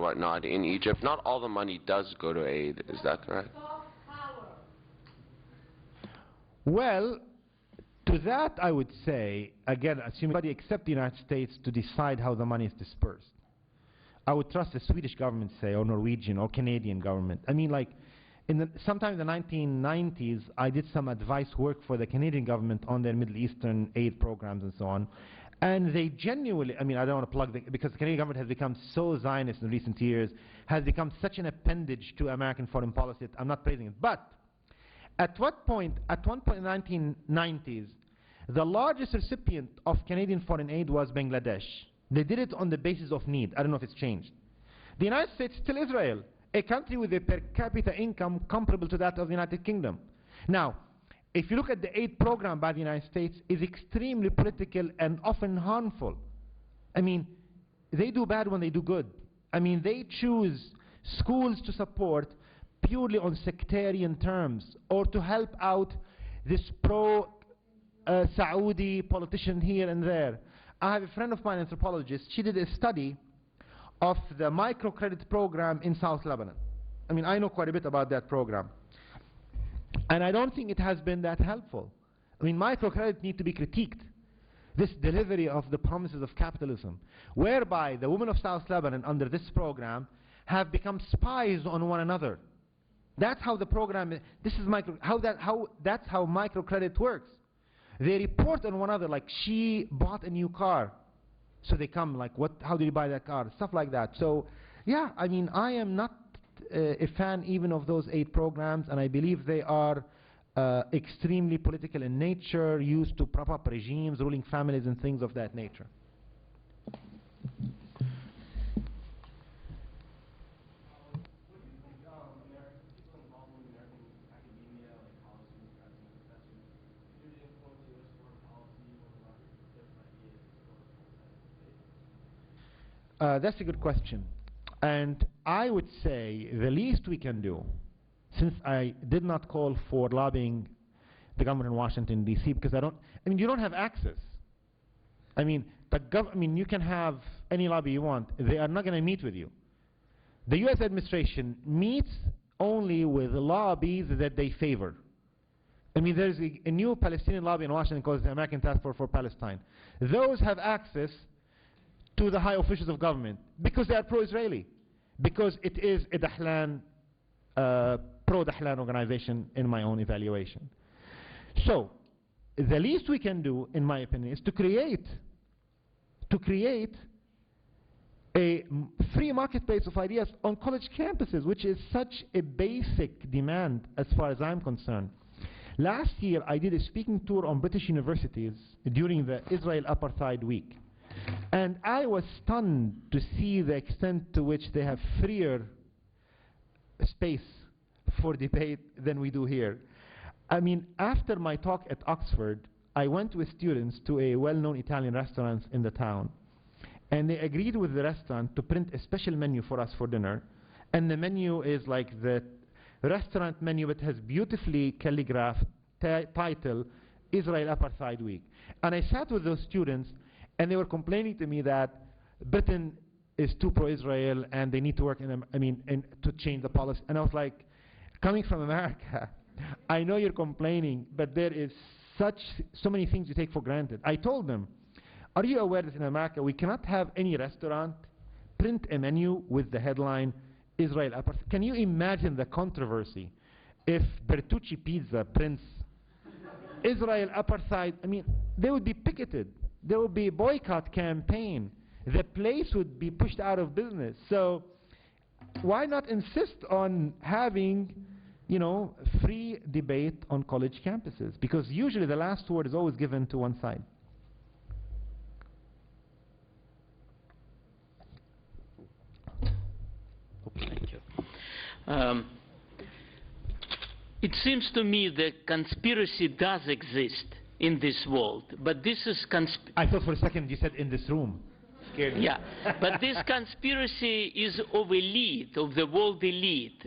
whatnot in Egypt. Not all the money does go to aid. Is that correct? Well, to that I would say, again, assuming everybody except the United States to decide how the money is dispersed. I would trust the Swedish government, say, or Norwegian or Canadian government. I mean, like, sometime in the 1990s, I did some advice work for the Canadian government on their Middle Eastern aid programs and so on. And they genuinely, I mean, I don't want to plug because the Canadian government has become so Zionist in recent years, has become such an appendage to American foreign policy that I'm not praising it. But at one point in the 1990s, the largest recipient of Canadian foreign aid was Bangladesh. They did it on the basis of need. I don't know if it's changed. The United States still Israel, a country with a per capita income comparable to that of the United Kingdom. Now, if you look at the aid program by the United States, is extremely political and often harmful. I mean, they do bad when they do good. I mean, they choose schools to support purely on sectarian terms or to help out this pro-Saudi politician here and there. I have a friend of mine, an anthropologist. She did a study of the microcredit program in South Lebanon. I mean, I know quite a bit about that program. And I don't think it has been that helpful. I mean, microcredit need to be critiqued. This delivery of the promises of capitalism, whereby the women of South Lebanon under this program have become spies on one another. That's how the program, that's how microcredit works. They report on one another, like she bought a new car. So they come like, how did you buy that car? Stuff like that. So yeah, I mean, I am not a fan even of those aid programs, and I believe they are extremely political in nature, used to prop up regimes, ruling families and things of that nature. That's a good question. And I would say the least we can do, since I did not call for lobbying the government in Washington, D.C., because I mean, you don't have access. I mean, you can have any lobby you want. They are not going to meet with you. The U.S. administration meets only with lobbies that they favor. I mean, there's a new Palestinian lobby in Washington called the American Task Force for Palestine. Those have access to the high officials of government because they are pro-Israeli, because it is a Dahlan, pro-Dahlan organization in my own evaluation. So the least we can do, in my opinion, is to create a free marketplace of ideas on college campuses, which is such a basic demand as far as I'm concerned. Last year I did a speaking tour on British universities during the Israel Apartheid Week. And I was stunned to see the extent to which they have freer space for debate than we do here. I mean, after my talk at Oxford, I went with students to a well-known Italian restaurant in the town. And they agreed with the restaurant to print a special menu for us for dinner. And the menu is like the restaurant menu, but has beautifully calligraphed title, Israel Apartheid Week. And I sat with those students, and they were complaining to me that Britain is too pro-Israel and they need to work to change the policy. And I was like, coming from America, I know you're complaining, but there is so many things you take for granted. I told them, are you aware that in America we cannot have any restaurant print a menu with the headline Israel Apartheid? Can you imagine the controversy if Bertucci Pizza prints Israel Apartheid? I mean, they would be picketed. There would be a boycott campaign. The place would be pushed out of business. So why not insist on having, free debate on college campuses? Because usually the last word is always given to one side. Thank you. It seems to me that conspiracy does exist in this world, but this is I thought for a second you said in this room. Scared me. Yeah, but this conspiracy is of elite, of the world elite.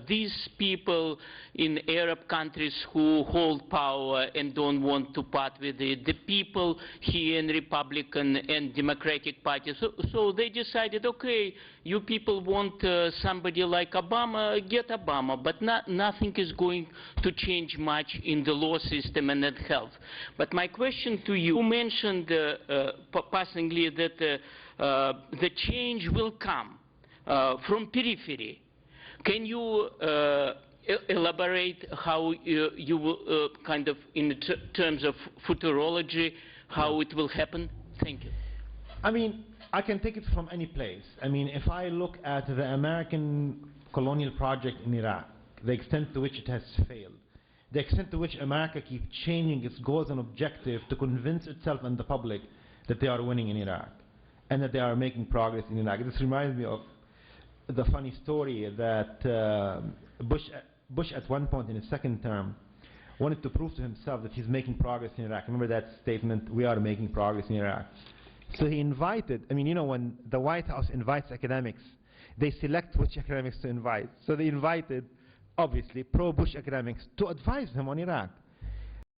These people in Arab countries who hold power and don't want to part with it, the people here in Republican and Democratic parties. So they decided, okay, You people want somebody like Obama, get Obama, but nothing is going to change much in the law system and in health. But my question to you mentioned passingly that the change will come from periphery. Can you elaborate how you will, kind of in terms of futurology, how it will happen? Thank you. I mean, I can take it from any place. I mean, if I look at the American colonial project in Iraq, the extent to which it has failed, the extent to which America keeps changing its goals and objectives to convince itself and the public that they are winning in Iraq and that they are making progress in Iraq. This reminds me of the funny story that Bush at one point in his second term wanted to prove to himself that he's making progress in Iraq. Remember that statement, we are making progress in Iraq. So he invited, I mean, you know, when the White House invites academics, they select which academics to invite. So they invited, obviously, pro-Bush academics to advise him on Iraq.